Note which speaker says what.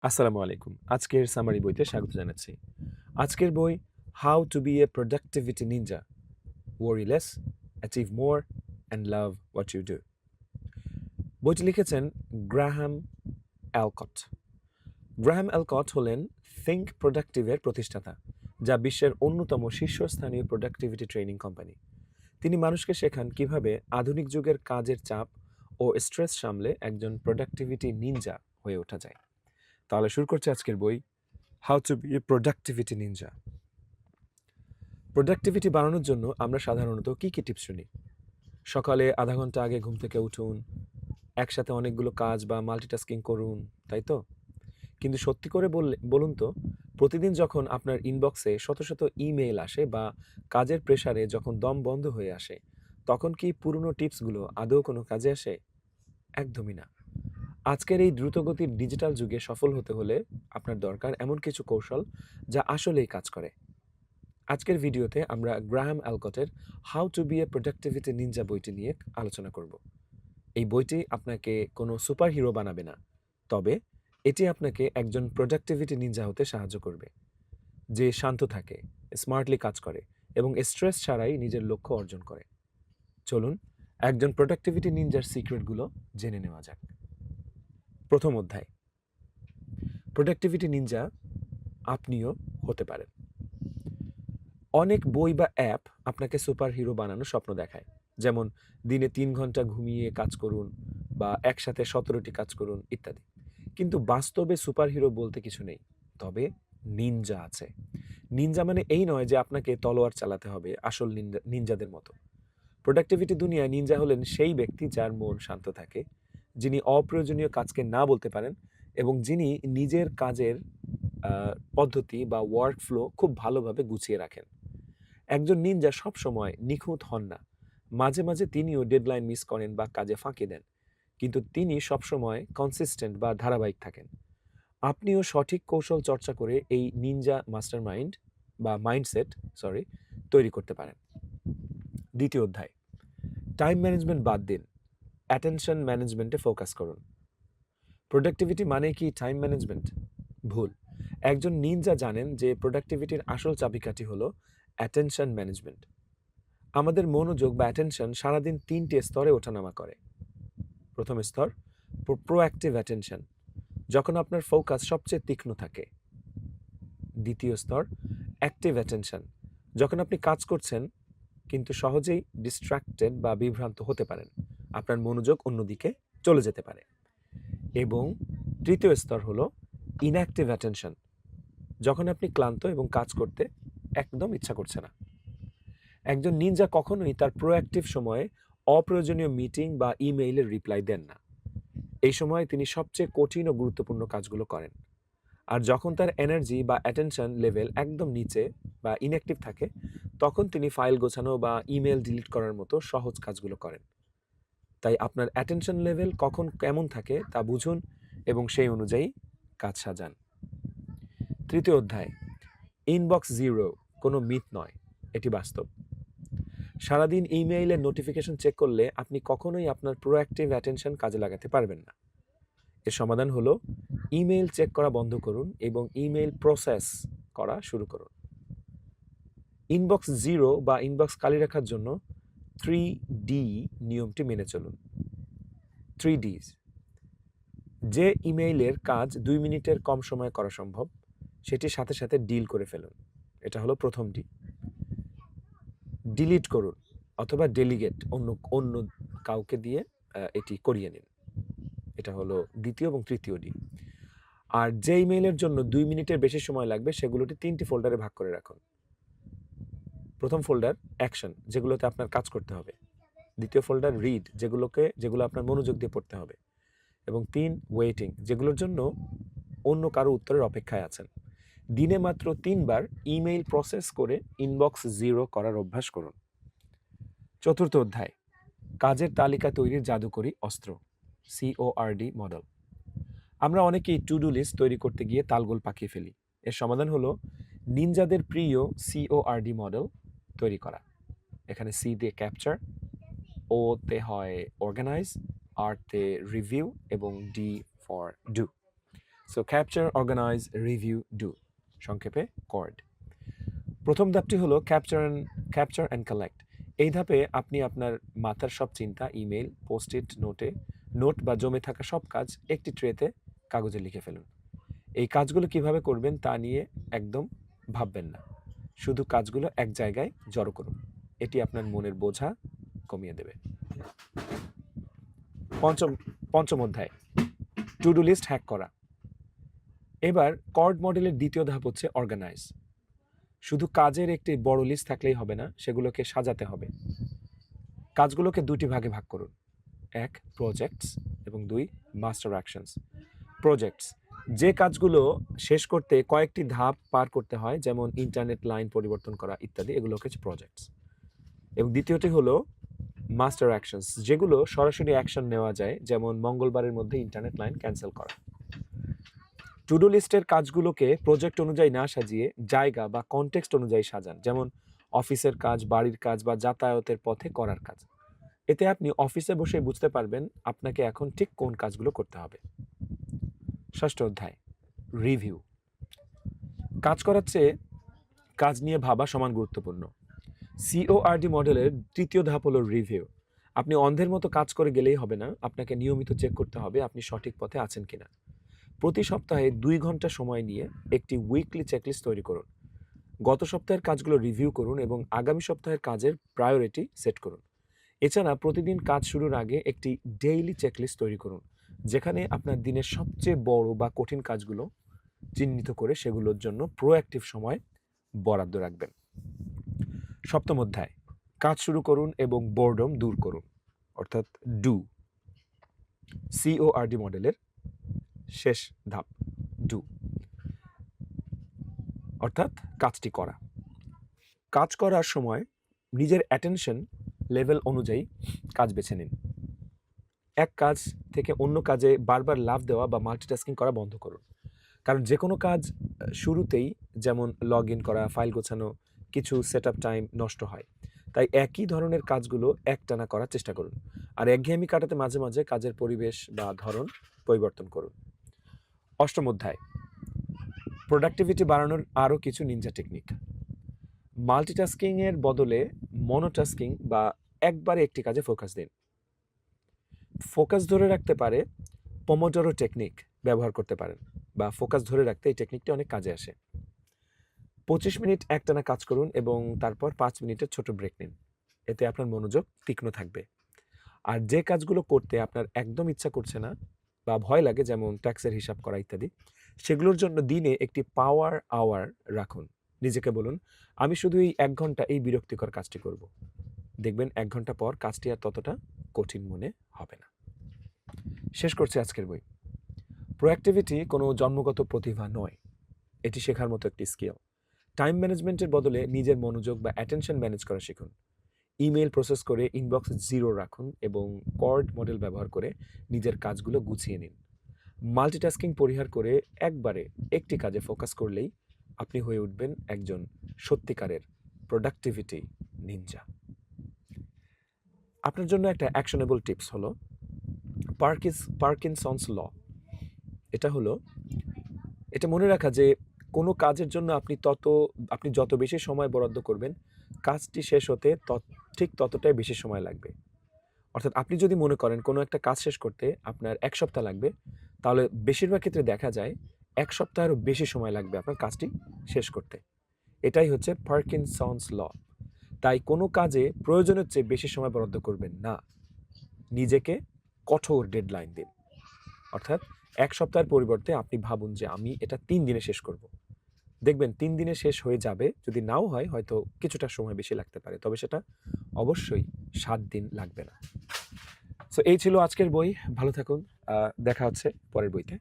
Speaker 1: আসসালামু আলাইকুম। আজকের সামারি বইতে স্বাগত জানাচ্ছি। আজকের বই how to be a productivity ninja, worry less, achieve more and love what you do. বইটি লিখেছেন গ্রাহাম অ্যালকট। গ্রাহাম অ্যালকট হলেন থিঙ্ক প্রোডাক্টিভের প্রতিষ্ঠাতা, যা বিশ্বের অন্যতম শীর্ষস্থানীয় প্রোডাক্টিভিটি ট্রেনিং কোম্পানি। তিনি মানুষকে শেখান কিভাবে আধুনিক যুগের কাজের চাপ ও স্ট্রেস সামলে একজন প্রোডাক্টিভিটি নিনজা হয়ে ওঠা যায়। তাহলে শুরু করছে আজকের বই how to be a productivity ninja. Productivity বাড়ানোর জন্য আমরা সাধারণত কী কী টিপস শুনি? সকালে আধা ঘন্টা আগে ঘুম থেকে উঠুন, একসাথে অনেকগুলো কাজ বা মাল্টিটাস্কিং করুন, তাই তো? কিন্তু সত্যি করে বলুন তো, প্রতিদিন যখন আপনার ইনবক্সে শত শত ইমেইল আসে বা কাজের প্রেসারে যখন দম বন্ধ হয়ে আসে, তখন কি পুরনো টিপসগুলো আদৌ কোনো কাজে আসে? একদমই না। আজকের এই দ্রুতগতির ডিজিটাল যুগে সফল হতে হলে আপনার দরকার এমন কিছু কৌশল যা আসলেই কাজ করে। আজকের ভিডিওতে আমরা গ্রাহাম অ্যালকটের how to be a productivity ninja বইটি নিয়ে আলোচনা করব। এই বইটি আপনাকে কোনো সুপার হিরো বানাবে না, তবে এটি আপনাকে একজন প্রোডাক্টিভিটি নিনজা হতে সাহায্য করবে, যে শান্ত থাকে, স্মার্টলি কাজ করে এবং স্ট্রেস ছাড়াই নিজের লক্ষ্য অর্জন করে। চলুন একজন প্রোডাক্টিভিটি নিনজার সিক্রেটগুলো জেনে নেওয়া যাক। প্রথম অধ্যায়, প্রোডাক্টিভিটি নিনজা আপনিও হতে পারেন। অনেক বই বা অ্যাপ আপনাকে সুপার হিরো বানানোর স্বপ্ন দেখায়, যেমন দিনে 3 ঘন্টা ঘুমিয়ে কাজ করুন বা একসাথে 17টি কাজ করুন ইত্যাদি। কিন্তু বাস্তবে সুপার হিরো বলতে কিছু নেই, তবে নিনজা আছে। নিনজা মানে এই নয় যে আপনাকে তলোয়ার চালাতে হবে আসল নিনজাদের মতো। প্রোডাক্টিভিটি দুনিয়ায় নিনজা হলেন সেই ব্যক্তি যার মন শান্ত থাকে, যিনি অপ্রয়োজনীয় কাজকে না বলতে পারেন এবং যিনি নিজের কাজের পদ্ধতি বা ওয়ার্ক ফ্লো খুব ভালোভাবে গুছিয়ে রাখেন। একজন নিনজা সবসময় নিখুঁত হন না। মাঝে মাঝে তিনিও ডেডলাইন মিস করেন বা কাজে ফাঁকি দেন, কিন্তু তিনি সবসময় কনসিস্টেন্ট বা ধারাবাহিক থাকেন। আপনিও সঠিক কৌশল চর্চা করে এই নিনজা মাস্টার মাইন্ড বা মাইন্ডসেট তৈরি করতে পারেন। দ্বিতীয় অধ্যায়, টাইম ম্যানেজমেন্ট বাদ দিন, অ্যাটেনশন ম্যানেজমেন্টে ফোকাস করুন। প্রোডাক্টিভিটি মানে কি টাইম ম্যানেজমেন্ট? ভুল। একজন নিনজা জানেন যে প্রোডাক্টিভিটির আসল চাবিকাঠি হলো অ্যাটেনশন ম্যানেজমেন্ট। আমাদের মনোযোগ বা অ্যাটেনশন সারাদিন 3টে স্তরে ওঠানামা করে। প্রথম স্তর প্রোঅ্যাক্টিভ অ্যাটেনশন, যখন আপনার ফোকাস সবচেয়ে তীক্ষ্ণ থাকে। দ্বিতীয় স্তর অ্যাক্টিভ অ্যাটেনশন, যখন আপনি কাজ করছেন কিন্তু সহজেই ডিস্ট্র্যাক্টেড বা বিভ্রান্ত হতে পারেন, আপনার মনোযোগ অন্যদিকে চলে যেতে পারে। এবং তৃতীয় স্তর হলো ইনঅ্যাক্টিভ অ্যাটেনশন, যখন আপনি ক্লান্ত এবং কাজ করতে একদম ইচ্ছা করছে না। একজন নিনজা কখনোই তার প্রোঅ্যাক্টিভ সময়ে অপ্রয়োজনীয় মিটিং বা ইমেইলের রিপ্লাই দেন না। এই সময় তিনি সবচেয়ে কঠিন ও গুরুত্বপূর্ণ কাজগুলো করেন। আর যখন তার এনার্জি বা অ্যাটেনশন লেভেল একদম নিচে বা ইনঅ্যাক্টিভ থাকে, তখন তিনি ফাইল গোছানো বা ইমেল ডিলিট করার মতো সহজ কাজগুলো করেন। তাই আপনার অ্যাটেনশন লেভেল কখন কেমন থাকে তা বুঝুন এবং সেই অনুযায়ী কাজ সাজান। তৃতীয় অধ্যায়, ইনবক্স জিরো কোনো মিথ নয়, এটি বাস্তব। সারাদিন ইমেইলের নোটিফিকেশন চেক করলে আপনি কখনোই আপনার প্রোঅ্যাক্টিভ অ্যাটেনশন কাজে লাগাতে পারবেন না। এর সমাধান হলো ইমেইল চেক করা বন্ধ করুন এবং ইমেইল প্রসেস করা শুরু করুন। ইনবক্স জিরো বা ইনবক্স খালি রাখার জন্য 3D নিয়মটি মেনে চলুন। 3Ds, যে ইমেইলের কাজ 2 মিনিটের কম সময়ে করা সম্ভব সেটির সাথে সাথে ডিল করে ফেলুন, এটা হলো প্রথম ডি। ডিলিট করুন অথবা ডেলিগেট অন্য অন্য কাউকে দিয়ে এটি করিয়ে নিন, এটা হলো দ্বিতীয় এবং তৃতীয় ডি। আর যে ইমেইলের জন্য 2 মিনিটের বেশি সময় লাগবে সেগুলোটি 3টি ফোল্ডারে ভাগ করে রাখুন। প্রথম ফোল্ডার অ্যাকশন, যেগুলোতে আপনার কাজ করতে হবে। দ্বিতীয় ফোল্ডার রিড, যেগুলো আপনার মনোযোগ দিয়ে পড়তে হবে। এবং 3 ওয়েটিং, যেগুলোর জন্য অন্য কারো উত্তরের অপেক্ষায় আছেন। দিনে মাত্র 3বার ইমেইল প্রসেস করে ইনবক্স জিরো করার অভ্যাস করুন। চতুর্থ অধ্যায়, কাজের তালিকা তৈরির জাদুকরী অস্ত্র, CORD মডেল। আমরা অনেকেই টু ডু লিস্ট তৈরি করতে গিয়ে তালগোল পাকিয়ে ফেলি। এর সমাধান হলো নিনজাদের প্রিয় CORD মডেল তৈরি করা। এখানে সি দিয়ে ক্যাপচার, ও তে হয় অর্গানাইজ, আর তে রিভিউ এবং D for do. So capture, organise, review, do, সংক্ষেপে কর্ড। প্রথম ধাপটি হলো ক্যাপচার অ্যান্ড কালেক্ট। এই ধাপে আপনি আপনার মাথার সব চিন্তা, ইমেল, পোস্ট ইট নোট বা জমে থাকা সব কাজ একটি ট্রেতে কাগজে লিখে ফেলুন। এই কাজগুলো কিভাবে করবেন তা নিয়ে একদম ভাববেন না, শুধু কাজগুলো এক জায়গায় জড়ো করুন। এটি আপনার মনের বোঝা কমিয়ে দেবে। পঞ্চম অধ্যায়, টু ডু লিস্ট হ্যাক করা। এবার কর্ড মডেলের দ্বিতীয় ধাপ হচ্ছে অর্গানাইজ। শুধু কাজের একটি বড় লিস্ট থাকলেই হবে না, সেগুলোকে সাজাতে হবে। কাজগুলোকে দুটি ভাগে ভাগ করুন, 1 প্রজেক্টস এবং 2 মাস্টার অ্যাকশনস। প্রজেক্টস, যে কাজগুলো শেষ করতে কয়েকটি ধাপ পার করতে হয়, যেমন ইন্টারনেট লাইন পরিবর্তন করা ইত্যাদি, এগুলো হচ্ছে প্রজেক্টস। এবং দ্বিতীয়টি হলো মাস্টার অ্যাকশনস, যেগুলো সরাসরি অ্যাকশন নেওয়া যায়, যেমন মঙ্গলবারের মধ্যে ইন্টারনেট লাইন ক্যান্সেল করা। টু ডু লিস্টের কাজগুলোকে প্রজেক্ট অনুযায়ী না সাজিয়ে জায়গা বা কনটেক্সট অনুযায়ী সাজান, যেমন অফিসের কাজ, বাড়ির কাজ বা যাতায়াতের পথে করার কাজ। এতে আপনি অফিসে বসে বুঝতে পারবেন আপনাকে এখন ঠিক কোন কাজগুলো করতে হবে। ষষ্ঠ অধ্যায়, রিভিউ। কাজ করার চেয়ে কাজ নিয়ে ভাবা সমান গুরুত্বপূর্ণ। CORD মডেলের তৃতীয় ধাপ হলো রিভিউ। আপনি অন্ধের মতো কাজ করে গেলেই হবে না, আপনাকে নিয়মিত চেক করতে হবে আপনি সঠিক পথে আছেন কিনা। প্রতি সপ্তাহে 2 ঘন্টা সময় নিয়ে একটি উইকলি চেকলিস্ট তৈরি করুন। গত সপ্তাহের কাজগুলো রিভিউ করুন এবং আগামী সপ্তাহের কাজের প্রায়োরিটি সেট করুন। এছাড়া প্রতিদিন কাজ শুরুর আগে একটি ডেইলি চেকলিস্ট তৈরি করুন, যেখানে আপনার দিনের সবচেয়ে বড় বা কঠিন কাজগুলো চিহ্নিত করে সেগুলোর জন্য প্রোঅ্যাক্টিভ সময় বরাদ্দ রাখবেন। সপ্তম অধ্যায়, কাজ শুরু করুন এবং বোরডম দূর করুন, অর্থাৎ ডু। CORD মডেলের শেষ ধাপ, ডু, অর্থাৎ কাজটি করা। কাজ করার সময় নিজের অ্যাটেনশন লেভেল অনুযায়ী কাজ বেছে নিন। এক কাজ থেকে অন্য কাজে বারবার লাফ দেওয়া বা মাল্টিটাস্কিং করা বন্ধ করুন, কারণ যে কোনো কাজ শুরুতেই, যেমন লগ ইন করা, ফাইল গোছানো, কিছু সেট আপ টাইম নষ্ট হয়। তাই একই ধরনের কাজগুলো একটানা করার চেষ্টা করুন, আর একঘেয়েমি কাটাতে মাঝে মাঝে কাজের পরিবেশ বা ধরন পরিবর্তন করুন। অষ্টম অধ্যায়, প্রোডাক্টিভিটি বাড়ানোর আরও কিছু নিনজা টেকনিক। মাল্টিটাস্কিংয়ের বদলে মনোটাস্কিং বা একবারে একটি কাজে ফোকাস দিন। ফোকাস ধরে রাখতে পারে পোমোডোরো টেকনিক ব্যবহার করতে পারেন, বা ফোকাস ধরে রাখতে এই টেকনিকটি অনেক কাজে আসে। 25 মিনিট একটানা কাজ করুন এবং তারপর 5 মিনিটের ছোট ব্রেক নিন। এতে আপনার মনোযোগ তীক্ষ্ণ থাকবে। আর যে কাজগুলো করতে আপনার একদম ইচ্ছা করছে না বা ভয় লাগে, যেমন ট্যাক্সের হিসাব করা ইত্যাদি, সেগুলোর জন্য দিনে একটি পাওয়ার আওয়ার রাখুন। নিজেকে বলুন, আমি শুধু এই 1 ঘন্টা এই বিরক্তিকর কাজটি করব। দেখবেন 1 ঘন্টা পর কাজটি আর ততটা কঠিন মনে হবে না। শেষ করছি আজকের বই। প্রোঅ্যাক্টিভিটি কোনো জন্মগত প্রতিভা নয়, এটি শেখার মতো একটি স্কিল। টাইম ম্যানেজমেন্টের বদলে নিজের মনোযোগ বা অ্যাটেনশন ম্যানেজ করা শিখুন। ইমেল প্রসেস করে ইনবক্স 0 রাখুন এবং কর্ড মডেল ব্যবহার করে নিজের কাজগুলো গুছিয়ে নিন। মাল্টিটাস্কিং পরিহার করে একবারে একটি কাজে ফোকাস করলেই আপনি হয়ে উঠবেন একজন সত্যিকারের প্রোডাক্টিভিটি নিনজা। আপনার জন্য একটা অ্যাকশনেবল টিপস হলো পার্কিনসন্স ল। এটা মনে রাখা যে কোনো কাজের জন্য আপনি যত বেশি সময় বরাদ্দ করবেন, কাজটি শেষ হতে ঠিক ততটাই বেশি সময় লাগবে। অর্থাৎ আপনি যদি মনে করেন কোনো একটা কাজ শেষ করতে আপনার 1 সপ্তাহ লাগবে, তাহলে বেশিরভাগ ক্ষেত্রে দেখা যায় 1 সপ্তাহেরও বেশি সময় লাগবে আপনার কাজটি শেষ করতে। এটাই হচ্ছে পার্কিনসন্স ল। তাই কোনো কাজে প্রয়োজনের চেয়ে বেশি সময় বরাদ্দ করবেন না। নিজেকে কঠোর ডেডলাইন দিন। অর্থাৎ 1 সপ্তাহের পরিবর্তে আপনি ভাবুন যে আমি এটা 3 দিনে শেষ করব। দেখবেন 3 দিনে শেষ হয়ে যাবে। যদি নাও হয়, হয়তো কিছুটা সময় বেশি লাগতে পারে, তবে সেটা অবশ্যই 7 দিন লাগবে না। সো এই ছিল আজকের বই। ভালো থাকুন। দেখা হচ্ছে পরের বইতে।